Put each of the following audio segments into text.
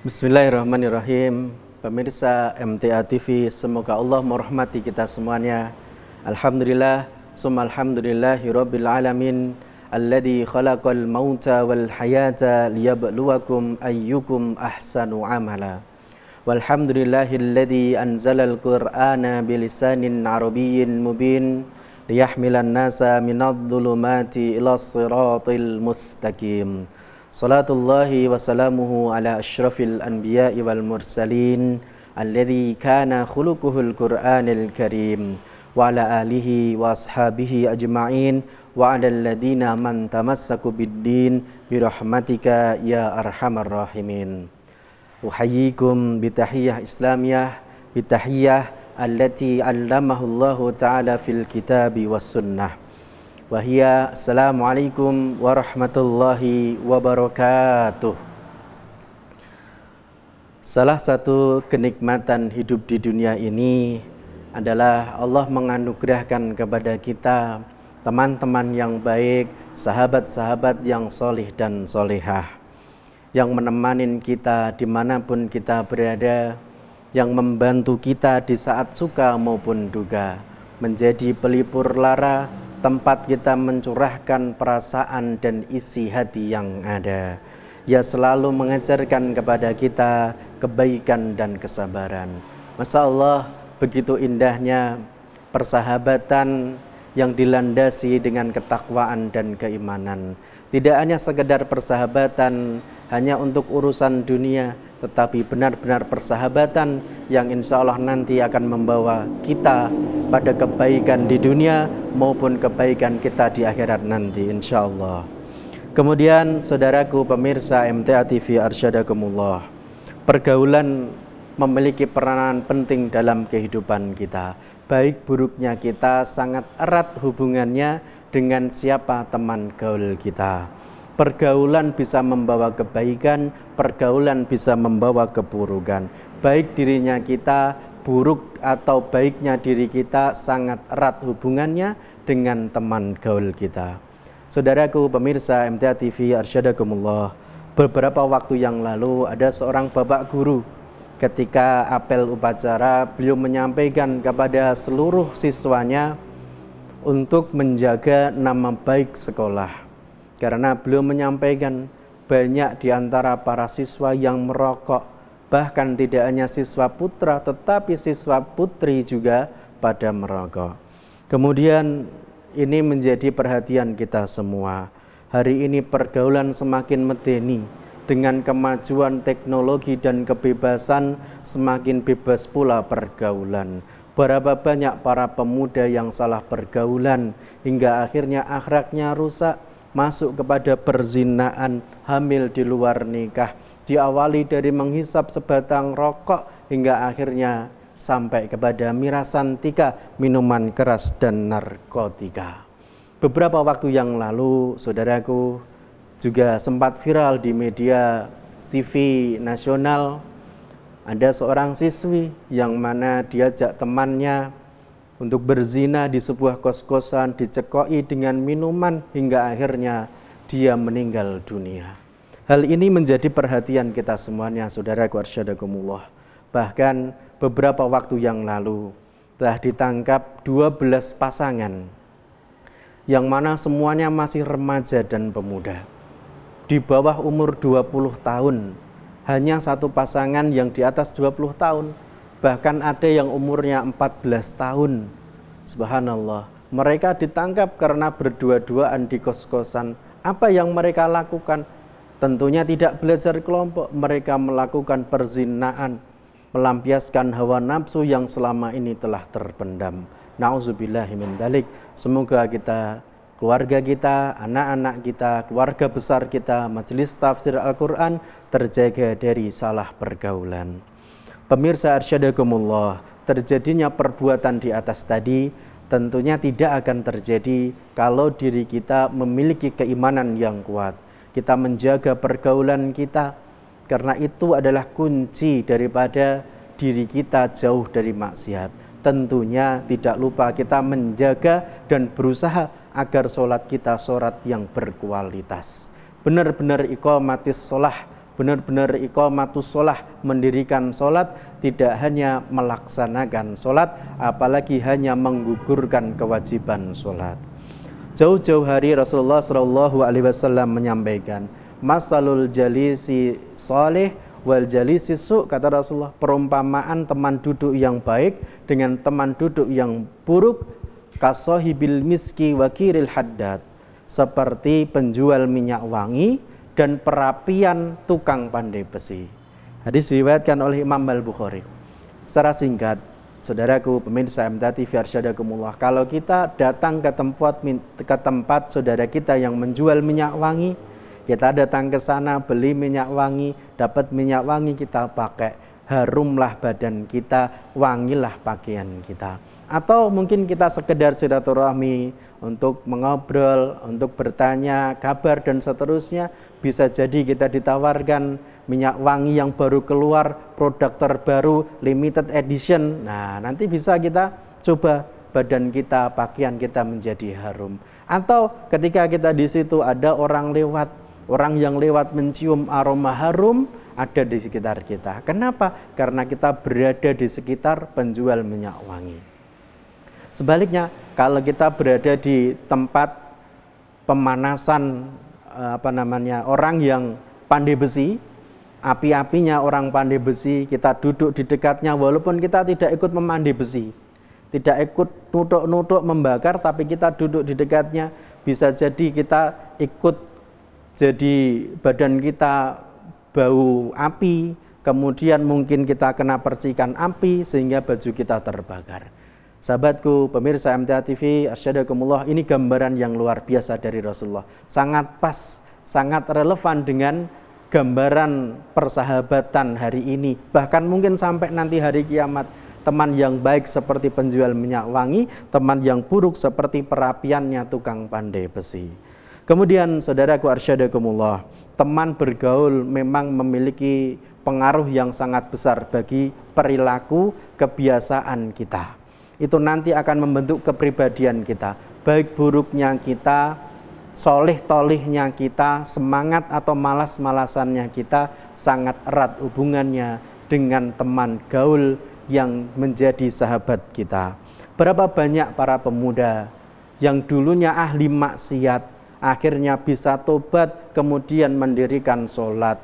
Bismillahirrahmanirrahim. Pemirsa MTA TV, semoga Allah merahmati kita semuanya. Alhamdulillah, summa alhamdulillahi rabbil alamin, alladzi khalaqal mauta wal hayata liyabluwakum ayyukum ahsanu amala. Walhamdulillahilladzi anzalal qur'ana bilisanin arabiyyin mubin liyahmilan nasa minadh-dhulumati ilas siratil mustaqim. Salatullahi wa salamuhu ala asyrafil anbiya'i wal mursalin alladzi kana khuluquhul qur'anil karim wa ala alihi wa ashabihi ajma'in wa ala alladhina man tamassaku biddin birahmatika ya arhamar rahimin. Uhayyikum bitahiyyah islamiyah bitahiyyah allati 'allamahullahu ta'ala fil kitabi was sunnah. Wahia assalamualaikum warahmatullahi wabarakatuh. Salah satu kenikmatan hidup di dunia ini adalah Allah menganugerahkan kepada kita teman-teman yang baik, sahabat-sahabat yang solih dan solehah, yang menemani kita dimanapun kita berada, yang membantu kita di saat suka maupun duka, menjadi pelipur lara, tempat kita mencurahkan perasaan dan isi hati yang ada. Ia selalu mengajarkan kepada kita kebaikan dan kesabaran. Masya Allah, begitu indahnya persahabatan yang dilandasi dengan ketakwaan dan keimanan. Tidak hanya sekedar persahabatan hanya untuk urusan dunia, tetapi benar-benar persahabatan yang insya Allah nanti akan membawa kita pada kebaikan di dunia maupun kebaikan kita di akhirat nanti insya Allah. Kemudian saudaraku pemirsa MTA TV arsyadakumullah, pergaulan memiliki peranan penting dalam kehidupan kita. Baik buruknya kita sangat erat hubungannya dengan siapa teman gaul kita. Pergaulan bisa membawa kebaikan, pergaulan bisa membawa keburukan. Baik dirinya kita, buruk atau baiknya diri kita sangat erat hubungannya dengan teman gaul kita. Saudaraku pemirsa MTA TV arsyadakumullah, beberapa waktu yang lalu ada seorang bapak guru, ketika apel upacara beliau menyampaikan kepada seluruh siswanya untuk menjaga nama baik sekolah. Karena beliau menyampaikan banyak di antara para siswa yang merokok, bahkan tidak hanya siswa putra tetapi siswa putri juga pada merokok. Kemudian ini menjadi perhatian kita semua. Hari ini pergaulan semakin medeni, dengan kemajuan teknologi dan kebebasan semakin bebas pula pergaulan. Berapa banyak para pemuda yang salah pergaulan hingga akhirnya akhlaknya rusak, masuk kepada perzinaan, hamil di luar nikah, diawali dari menghisap sebatang rokok hingga akhirnya sampai kepada mirasantika, minuman keras dan narkotika. Beberapa waktu yang lalu saudaraku juga sempat viral di media TV nasional, ada seorang siswi yang mana diajak temannya untuk berzina di sebuah kos-kosan, dicekoi dengan minuman hingga akhirnya dia meninggal dunia. Hal ini menjadi perhatian kita semuanya, saudaraku arsyadakumullah. Bahkan beberapa waktu yang lalu telah ditangkap 12 pasangan yang mana semuanya masih remaja dan pemuda, di bawah umur 20 tahun. Hanya satu pasangan yang di atas 20 tahun. Bahkan ada yang umurnya 14 tahun. Subhanallah, mereka ditangkap karena berdua-duaan di kos-kosan. Apa yang mereka lakukan? Tentunya tidak belajar kelompok. Mereka melakukan perzinaan, melampiaskan hawa nafsu yang selama ini telah terpendam. Na'udzubillahi min dzalik. Semoga kita, keluarga kita, anak-anak kita, keluarga besar kita, majelis tafsir Al-Quran terjaga dari salah pergaulan. Pemirsa arsyadakumullah, terjadinya perbuatan di atas tadi tentunya tidak akan terjadi kalau diri kita memiliki keimanan yang kuat. Kita menjaga pergaulan kita, karena itu adalah kunci daripada diri kita jauh dari maksiat. Tentunya tidak lupa kita menjaga dan berusaha agar sholat kita sholat yang berkualitas. Benar-benar iqamatis sholah, benar-benar iqamatus sholah, mendirikan sholat, tidak hanya melaksanakan sholat, apalagi hanya menggugurkan kewajiban sholat. Jauh-jauh hari Rasulullah SAW menyampaikan, masalul jalisi soleh wal jalisi su, kata Rasulullah, perumpamaan teman duduk yang baik dengan teman duduk yang buruk, kasohibil miski wakiril haddad, seperti penjual minyak wangi dan perapian tukang pandai besi. Hadis diriwayatkan oleh Imam Al-Bukhari. Secara singkat, saudaraku pemirsa MTA TV Arsyadakumullah, kalau kita datang ke tempat saudara kita yang menjual minyak wangi, kita datang ke sana beli minyak wangi, dapat minyak wangi, kita pakai, harumlah badan kita, wangilah pakaian kita. Atau mungkin kita sekedar silaturahmi untuk mengobrol, untuk bertanya kabar dan seterusnya. Bisa jadi kita ditawarkan minyak wangi yang baru keluar, produk terbaru, limited edition. Nah, nanti bisa kita coba, badan kita, pakaian kita menjadi harum. Atau ketika kita di situ ada orang lewat, orang yang lewat mencium aroma harum, ada di sekitar kita. Kenapa? Karena kita berada di sekitar penjual minyak wangi. Sebaliknya, kalau kita berada di tempat pemanasan orang yang pandai besi, api-apinya orang pandai besi, kita duduk di dekatnya walaupun kita tidak ikut memandai besi, tidak ikut nutuk-nutuk membakar, tapi kita duduk di dekatnya, bisa jadi kita ikut, jadi badan kita bau api, kemudian mungkin kita kena percikan api sehingga baju kita terbakar. Sahabatku, pemirsa MTA TV Arsyadakumullah, ini gambaran yang luar biasa dari Rasulullah. Sangat pas, sangat relevan dengan gambaran persahabatan hari ini. Bahkan mungkin sampai nanti hari kiamat. Teman yang baik seperti penjual minyak wangi, teman yang buruk seperti perapiannya tukang pandai besi. Kemudian saudaraku Arsyadakumullah, teman bergaul memang memiliki pengaruh yang sangat besar bagi perilaku kebiasaan kita. Itu nanti akan membentuk kepribadian kita, baik buruknya kita, soleh-tolehnya kita, semangat atau malas-malasannya kita, sangat erat hubungannya dengan teman gaul yang menjadi sahabat kita. Berapa banyak para pemuda yang dulunya ahli maksiat, akhirnya bisa tobat, kemudian mendirikan sholat.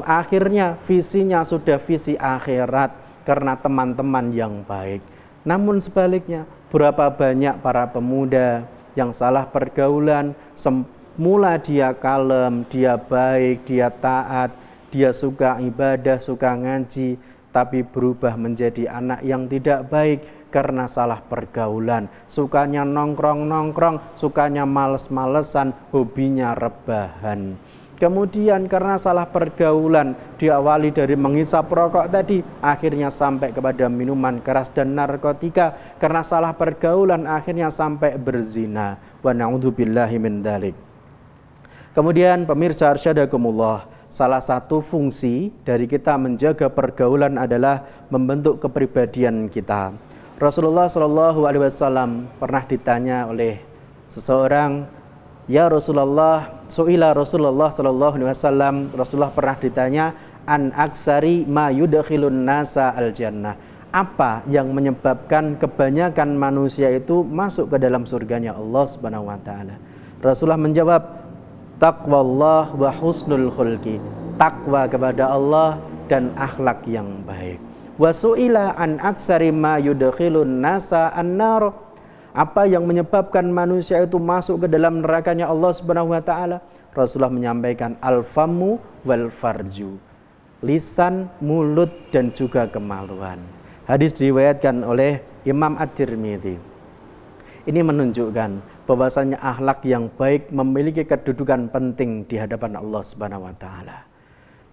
Akhirnya visinya sudah visi akhirat karena teman-teman yang baik. Namun sebaliknya, berapa banyak para pemuda yang salah pergaulan, semula dia kalem, dia baik, dia taat, dia suka ibadah, suka ngaji, tapi berubah menjadi anak yang tidak baik karena salah pergaulan. Sukanya nongkrong-nongkrong, sukanya males-malesan, hobinya rebahan. Kemudian karena salah pergaulan, diawali dari menghisap rokok tadi, akhirnya sampai kepada minuman keras dan narkotika. Karena salah pergaulan, akhirnya sampai berzina. Wa na'udzubillahi min dzalik. Kemudian pemirsa Arsyadakumullah, salah satu fungsi dari kita menjaga pergaulan adalah membentuk kepribadian kita. Rasulullah SAW pernah ditanya oleh seseorang, ya Rasulullah, su'ila Rasulullah SAW, Rasulullah pernah ditanya, an aksari ma yudkhilun nasa al jannah, apa yang menyebabkan kebanyakan manusia itu masuk ke dalam surganya Allah Subhanahu wa taala. Rasulullah menjawab, taqwallah wa husnul khulqi, takwa kepada Allah dan akhlak yang baik. Wa su'ila an aksari ma yudkhilun nasa an-nar, apa yang menyebabkan manusia itu masuk ke dalam nerakanya Allah Subhanahu wa taala? Rasulullah menyampaikan al-famu wal farju, lisan, mulut dan juga kemaluan. Hadis diriwayatkan oleh Imam At-Tirmidzi. Ini menunjukkan bahwasanya akhlak yang baik memiliki kedudukan penting di hadapan Allah Subhanahu wa taala.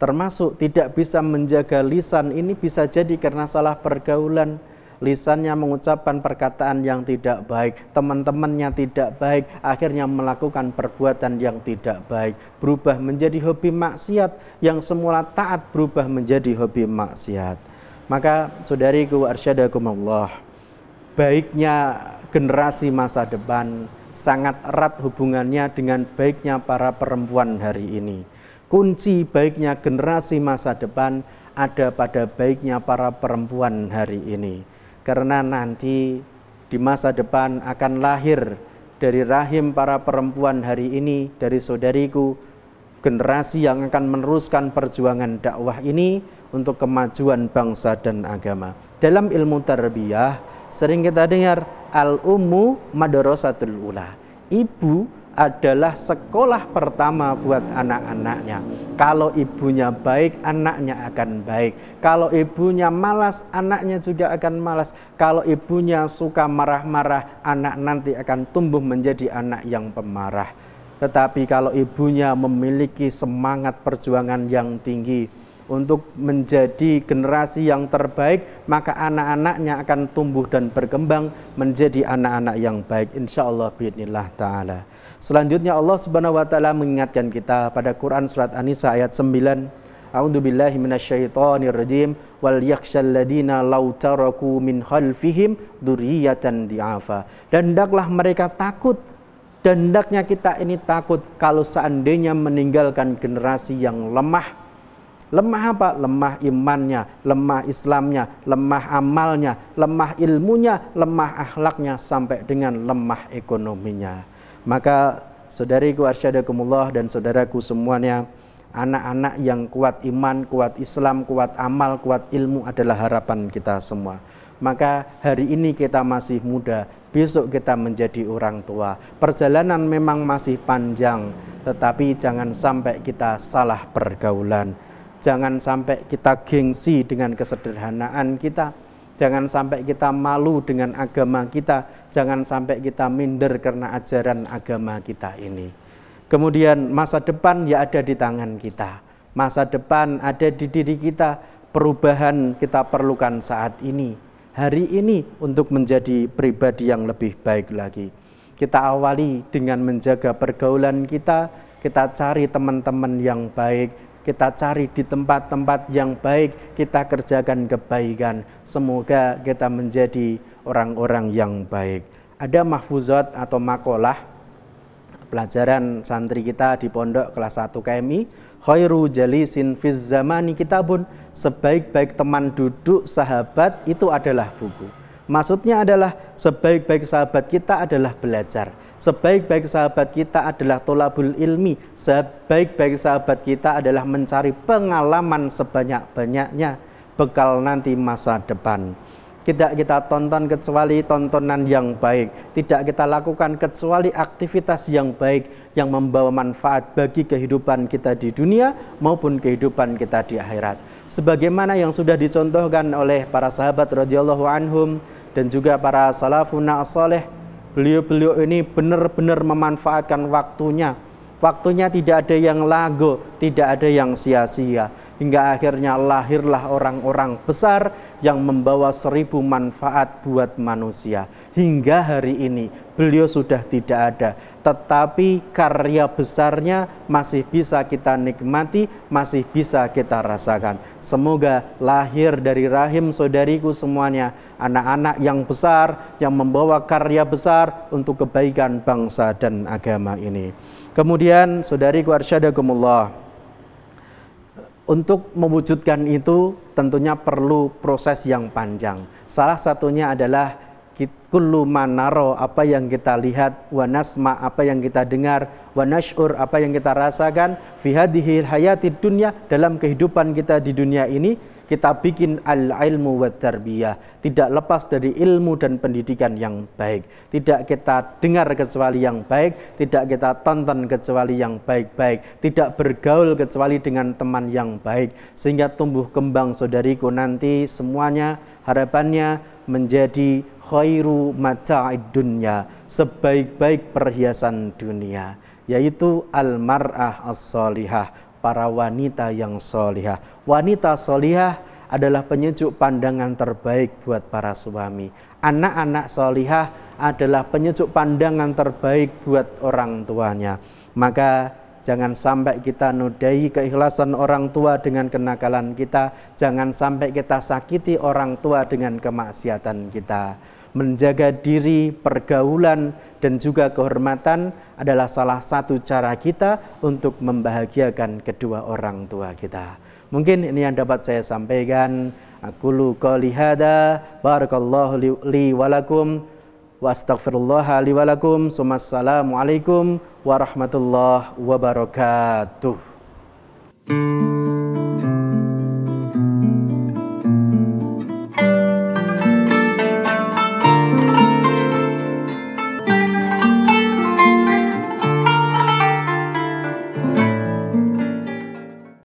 Termasuk tidak bisa menjaga lisan ini bisa jadi karena salah pergaulan. Lisannya mengucapkan perkataan yang tidak baik, teman-temannya tidak baik, akhirnya melakukan perbuatan yang tidak baik, berubah menjadi hobi maksiat, yang semula taat berubah menjadi hobi maksiat. Maka saudariku arsyadakumullah, baiknya generasi masa depan sangat erat hubungannya dengan baiknya para perempuan hari ini. kunci baiknya generasi masa depan ada pada baiknya para perempuan hari ini. Karena nanti di masa depan akan lahir dari rahim para perempuan hari ini, dari saudariku, generasi yang akan meneruskan perjuangan dakwah ini untuk kemajuan bangsa dan agama. Dalam ilmu tarbiyah sering kita dengar al-ummu madrasatul ula. Ibu adalah sekolah pertama buat anak-anaknya. Kalau ibunya baik, anaknya akan baik. Kalau ibunya malas, anaknya juga akan malas. Kalau ibunya suka marah-marah, anak nanti akan tumbuh menjadi anak yang pemarah. Tetapi kalau ibunya memiliki semangat perjuangan yang tinggi untuk menjadi generasi yang terbaik, maka anak-anaknya akan tumbuh dan berkembang menjadi anak-anak yang baik, insyaallah biidznillah ta'ala. Selanjutnya Allah subhanahu wa ta'ala mengingatkan kita pada Quran surat An-Nisa ayat 9, A'udzubillahi minasyaitonirrajim, wal yakhshal ladina law taraku min khalfihim dzurriyyatan di'afa. Dan hendaklah mereka takut, dan hendaknya kita ini takut kalau seandainya meninggalkan generasi yang lemah. Lemah apa? Lemah imannya, lemah Islamnya, lemah amalnya, lemah ilmunya, lemah akhlaknya, sampai dengan lemah ekonominya. Maka saudariku arsyadakumullah dan saudaraku semuanya, anak-anak yang kuat iman, kuat Islam, kuat amal, kuat ilmu adalah harapan kita semua. Maka hari ini kita masih muda, besok kita menjadi orang tua. Perjalanan memang masih panjang, tetapi jangan sampai kita salah pergaulan. Jangan sampai kita gengsi dengan kesederhanaan kita. Jangan sampai kita malu dengan agama kita. Jangan sampai kita minder karena ajaran agama kita ini. Kemudian masa depan ya ada di tangan kita. Masa depan ada di diri kita. Perubahan kita perlukan saat ini, hari ini, untuk menjadi pribadi yang lebih baik lagi. Kita awali dengan menjaga pergaulan kita. Kita cari teman-teman yang baik. Kita cari di tempat-tempat yang baik, kita kerjakan kebaikan. Semoga kita menjadi orang-orang yang baik. Ada mahfuzat atau makalah pelajaran santri kita di pondok kelas 1 KMI, khairu jalisin fiz zamani kitabun, sebaik-baik teman duduk sahabat itu adalah buku. Maksudnya adalah sebaik-baik sahabat kita adalah belajar. Sebaik-baik sahabat kita adalah tolabul ilmi. Sebaik-baik sahabat kita adalah mencari pengalaman sebanyak-banyaknya, bekal nanti masa depan. Tidak kita tonton kecuali tontonan yang baik. Tidak kita lakukan kecuali aktivitas yang baik yang membawa manfaat bagi kehidupan kita di dunia maupun kehidupan kita di akhirat. Sebagaimana yang sudah dicontohkan oleh para sahabat radhiyallahu anhum dan juga para salafuna as-salih, beliau-beliau ini benar-benar memanfaatkan waktunya. Waktunya tidak ada yang lago, tidak ada yang sia-sia. Hingga akhirnya lahirlah orang-orang besar yang membawa 1000 manfaat buat manusia. Hingga hari ini beliau sudah tidak ada, tetapi karya besarnya masih bisa kita nikmati, masih bisa kita rasakan. Semoga lahir dari rahim saudariku semuanya anak-anak yang besar, yang membawa karya besar untuk kebaikan bangsa dan agama ini. Kemudian saudariku arsyadakumullah, untuk mewujudkan itu tentunya perlu proses yang panjang. Salah satunya adalah kullu manaro, apa yang kita lihat, wa nasma, apa yang kita dengar, wa nash'ur, apa yang kita rasakan, fi hadhil hayatid dunya, dalam kehidupan kita di dunia ini. Kita bikin al-ilmu wa tarbiyah, tidak lepas dari ilmu dan pendidikan yang baik. Tidak kita dengar kecuali yang baik, tidak kita tonton kecuali yang baik-baik, tidak bergaul kecuali dengan teman yang baik, sehingga tumbuh kembang saudariku nanti semuanya harapannya menjadi khairu mata'id dunya, sebaik-baik perhiasan dunia, yaitu al-mar'ah as-salihah, para wanita yang solihah. Wanita solihah adalah penyejuk pandangan terbaik buat para suami. Anak-anak solihah adalah penyejuk pandangan terbaik buat orang tuanya. Maka jangan sampai kita nodai keikhlasan orang tua dengan kenakalan kita. Jangan sampai kita sakiti orang tua dengan kemaksiatan kita. menjaga diri, pergaulan, dan juga kehormatan adalah salah satu cara kita untuk membahagiakan kedua orang tua kita. Mungkin ini yang dapat saya sampaikan. Aqulu qouli hadza, barakallahu li wa lakum wa astaghfirullah li wa lakum. Assalamualaikum warahmatullahi wabarakatuh.